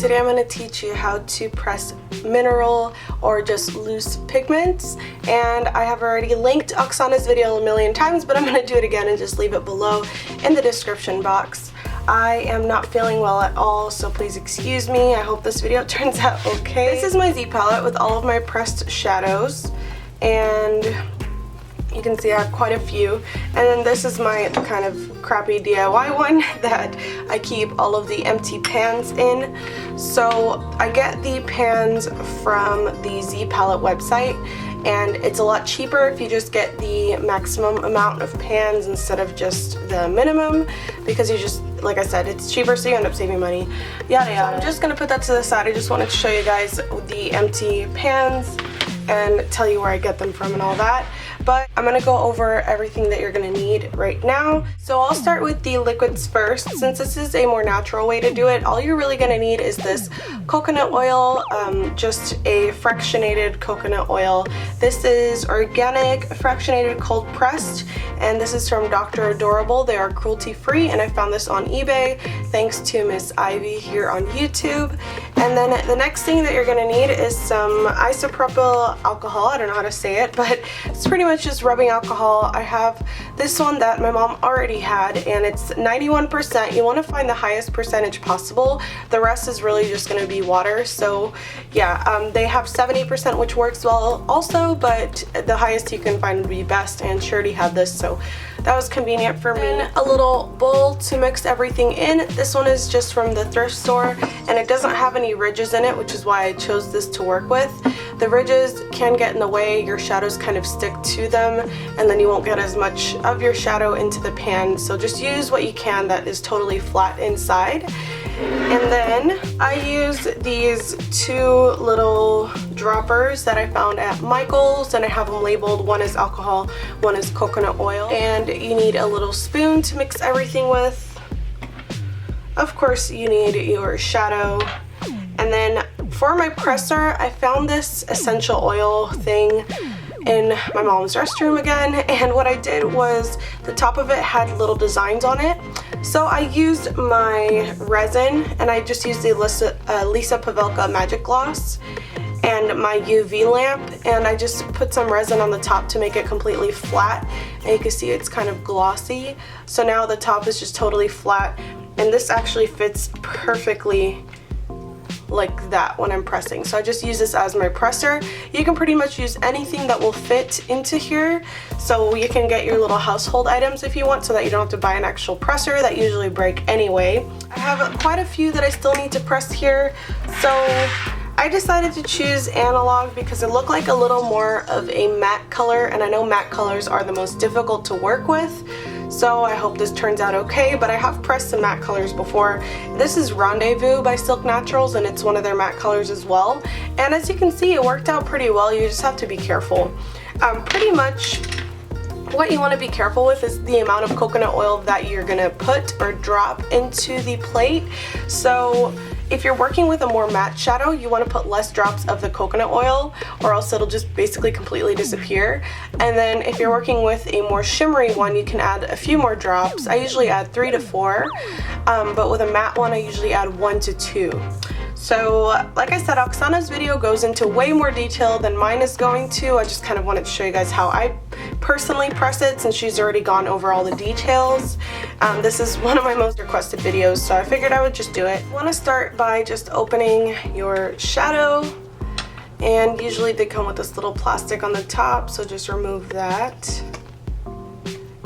today I'm going to teach you how to press mineral or just loose pigments, and I have already linked Oksana's video a million times, but I'm going to do it again and just leave it below in the description box. I am not feeling well at all, so please excuse me. I hope this video turns out okay. This is my Z palette with all of my pressed shadows, and you can see I have quite a few. And then this is my kind of crappy DIY one that I keep all of the empty pans in. So I get the pans from the Z palette website, and it's a lot cheaper if you just get the maximum amount of pans instead of just the minimum, because you just, like I said, it's cheaper, so you end up saving money, yada yada. I'm just gonna put that to the side. I just wanted to show you guys the empty pans and tell you where I get them from and all that. But I'm gonna go over everything that you're gonna need right now. So I'll start with the liquids first. Since this is a more natural way to do it, all you're really gonna need is this coconut oil, just a fractionated coconut oil. This is organic, fractionated, cold pressed, and this is from Dr. Adorable. They are cruelty free, and I found this on eBay thanks to Miss Ivy here on YouTube. And then the next thing that you're gonna need is some isopropyl alcohol. I don't know how to say it, but it's pretty much just rubbing alcohol. I have this one that my mom already had, and it's 91%. You want to find the highest percentage possible. The rest is really just going to be water. So yeah, they have 70%, which works well also, but the highest you can find would be best, and she already had this, so that was convenient for me. Then a little bowl to mix everything in. This one is just from the thrift store, and it doesn't have any ridges in it, which is why I chose this to work with. The ridges can get in the way, your shadows kind of stick to them, and then you won't get as much of your shadow into the pan, so just use what you can that is totally flat inside. And then I use these two little droppers that I found at Michael's, and I have them labeled. One is alcohol, one is coconut oil, and you need a little spoon to mix everything with. Of course you need your shadow. And then for my presser, I found this essential oil thing in my mom's restroom again, and what I did was the top of it had little designs on it. So I used my resin, and I just used the Lisa Pavelka Magic Gloss and my UV lamp, and I just put some resin on the top to make it completely flat, and you can see it's kind of glossy. So now the top is just totally flat, and this actually fits perfectly like that when I'm pressing. So I just use this as my presser. You can pretty much use anything that will fit into here, so you can get your little household items if you want, so that you don't have to buy an actual presser that usually break anyway. I have quite a few that I still need to press here, so I decided to choose analog because it looked like a little more of a matte color, and I know matte colors are the most difficult to work with, so I hope this turns out okay. But I have pressed some matte colors before. This is Rendezvous by Silk Naturals, and it's one of their matte colors as well, and as you can see, it worked out pretty well. You just have to be careful. Pretty much what you want to be careful with is the amount of coconut oil that you're gonna put or drop into the plate. So if you're working with a more matte shadow, you want to put less drops of the coconut oil, or else it'll just basically completely disappear. And then if you're working with a more shimmery one, you can add a few more drops. I usually add 3 to 4, but with a matte one I usually add 1 to 2. So like I said, Oksana's video goes into way more detail than mine is going to. I just kind of wanted to show you guys how I personally press it, since she's already gone over all the details. This is one of my most requested videos, so I figured I would just do it. You want to start by just opening your shadow, and usually they come with this little plastic on the top, so just remove that.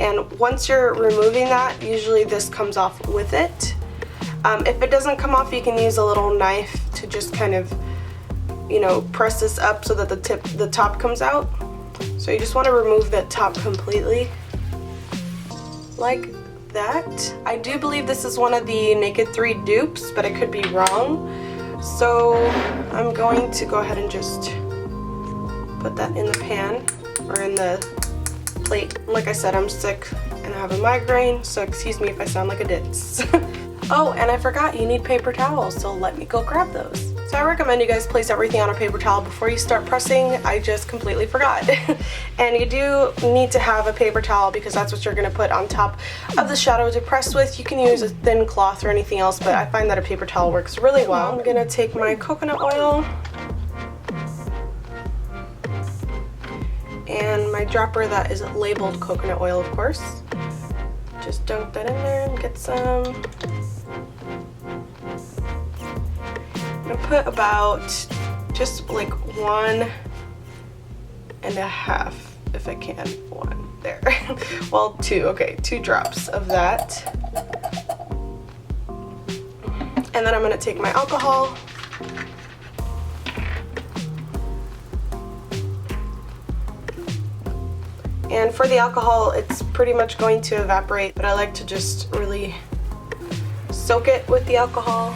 And once you're removing that, usually this comes off with it. If it doesn't come off, you can use a little knife to just kind of, you know, press this up so that the top comes out. So you just want to remove that top completely, like that. I do believe this is one of the Naked 3 dupes, but I could be wrong. So I'm going to go ahead and just put that in the pan, or in the plate. Like I said, I'm sick and I have a migraine, so excuse me if I sound like a ditz. Oh, and I forgot, you need paper towels, so let me go grab those. So I recommend you guys place everything on a paper towel before you start pressing. I just completely forgot. And you do need to have a paper towel because that's what you're going to put on top of the shadow to press with. You can use a thin cloth or anything else, but I find that a paper towel works really well. I'm going to take my coconut oil and my dropper that is labeled coconut oil, of course. Just dunk that in there and get some. I'm gonna put about just like 1.5 if I can. 1 there. Well, 2. Okay, 2 drops of that. And then I'm gonna take my alcohol. And for the alcohol, it's pretty much going to evaporate, but I like to just really soak it with the alcohol.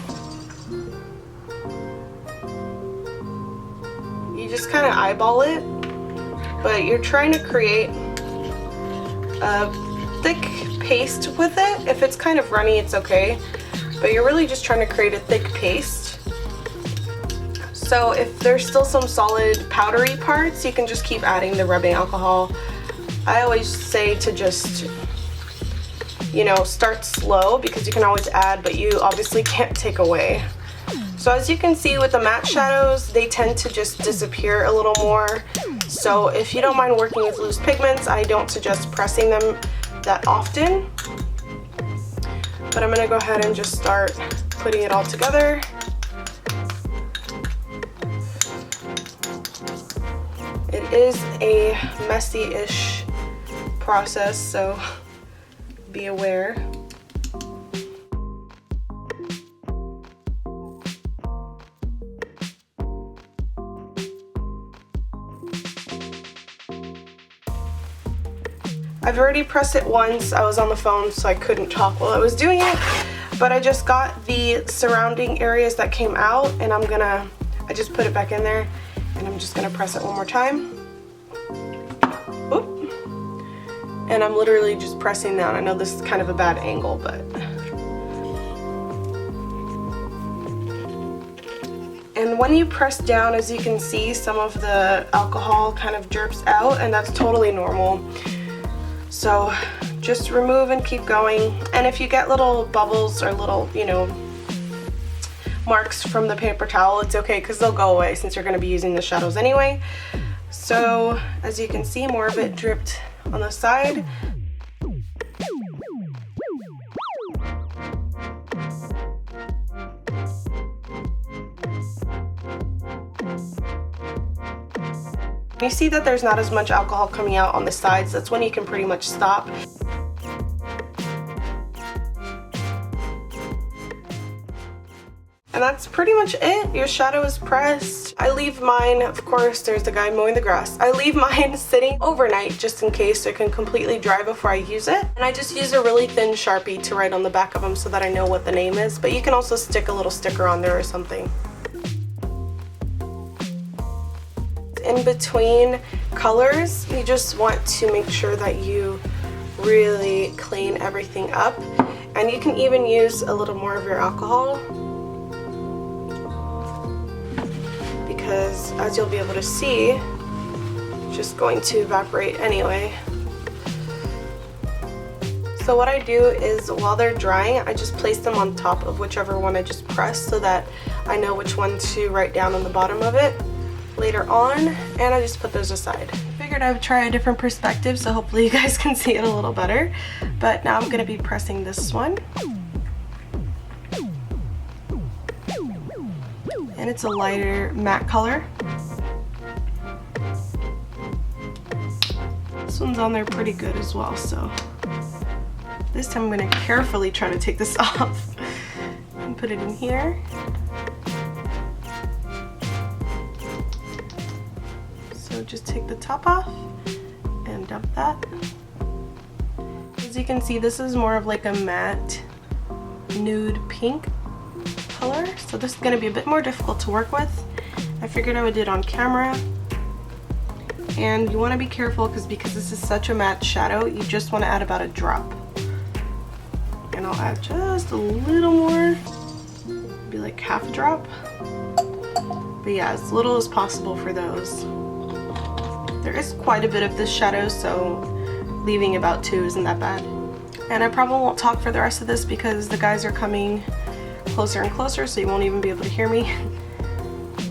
You just kind of eyeball it, but you're trying to create a thick paste with it. If it's kind of runny, it's okay, but you're really just trying to create a thick paste. So if there's still some solid powdery parts, you can just keep adding the rubbing alcohol. I always say to just, you know, start slow because you can always add, but you obviously can't take away. So as you can see with the matte shadows, they tend to just disappear a little more. So if you don't mind working with loose pigments, I don't suggest pressing them that often. But I'm gonna go ahead and just start putting it all together. It is a messy-ish process, so be aware. I've already pressed it once. I was on the phone, so I couldn't talk while I was doing it, but I just got the surrounding areas that came out, and I just put it back in there, and I'm just gonna press it one more time. Oop. And I'm literally just pressing down. I know this is kind of a bad angle, but. And when you press down, as you can see, some of the alcohol kind of drips out, and that's totally normal. So just remove and keep going. And if you get little bubbles or little, you know, marks from the paper towel, it's okay because they'll go away since you're going to be using the shadows anyway. So as you can see, more of it dripped on the side. You see that there's not as much alcohol coming out on the sides. That's when you can pretty much stop. And that's pretty much it. Your shadow is pressed. I leave mine, of course, there's the guy mowing the grass. I leave mine sitting overnight just in case it can completely dry before I use it. And I just use a really thin Sharpie to write on the back of them so that I know what the name is. But you can also stick a little sticker on there or something. In between colors, you just want to make sure that you really clean everything up. And you can even use a little more of your alcohol, because as you'll be able to see, it's just going to evaporate anyway. So what I do is while they're drying, I just place them on top of whichever one I just pressed so that I know which one to write down on the bottom of it later on, and I just put those aside. I figured I would try a different perspective, so hopefully you guys can see it a little better. But now I'm going to be pressing this one. And it's a lighter matte color. This one's on there pretty good as well, so this time I'm going to carefully try to take this off and put it in here. So just take the top off and dump that. As you can see, this is more of like a matte nude pink color, so this is going to be a bit more difficult to work with. I figured I would do it on camera. And you want to be careful because this is such a matte shadow, you just want to add about a drop. And I'll add just a little more, maybe like half a drop. But yeah, as little as possible for those. There is quite a bit of this shadow, so leaving about 2 isn't that bad. And I probably won't talk for the rest of this because the guys are coming closer and closer, so you won't even be able to hear me.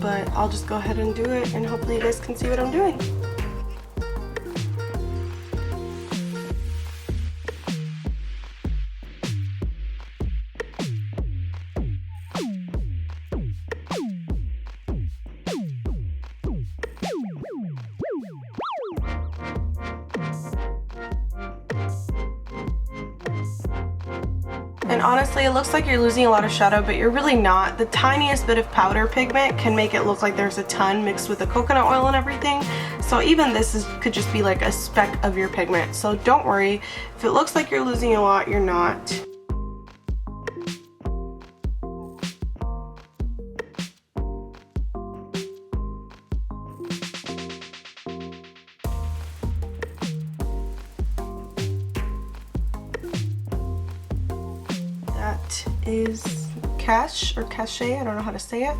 But I'll just go ahead and do it, and hopefully you guys can see what I'm doing. And honestly, it looks like you're losing a lot of shadow, but you're really not. The tiniest bit of powder pigment can make it look like there's a ton mixed with the coconut oil and everything. So even this could just be like a speck of your pigment. So don't worry. If it looks like you're losing a lot, you're not. That is cache or cachet, I don't know how to say it.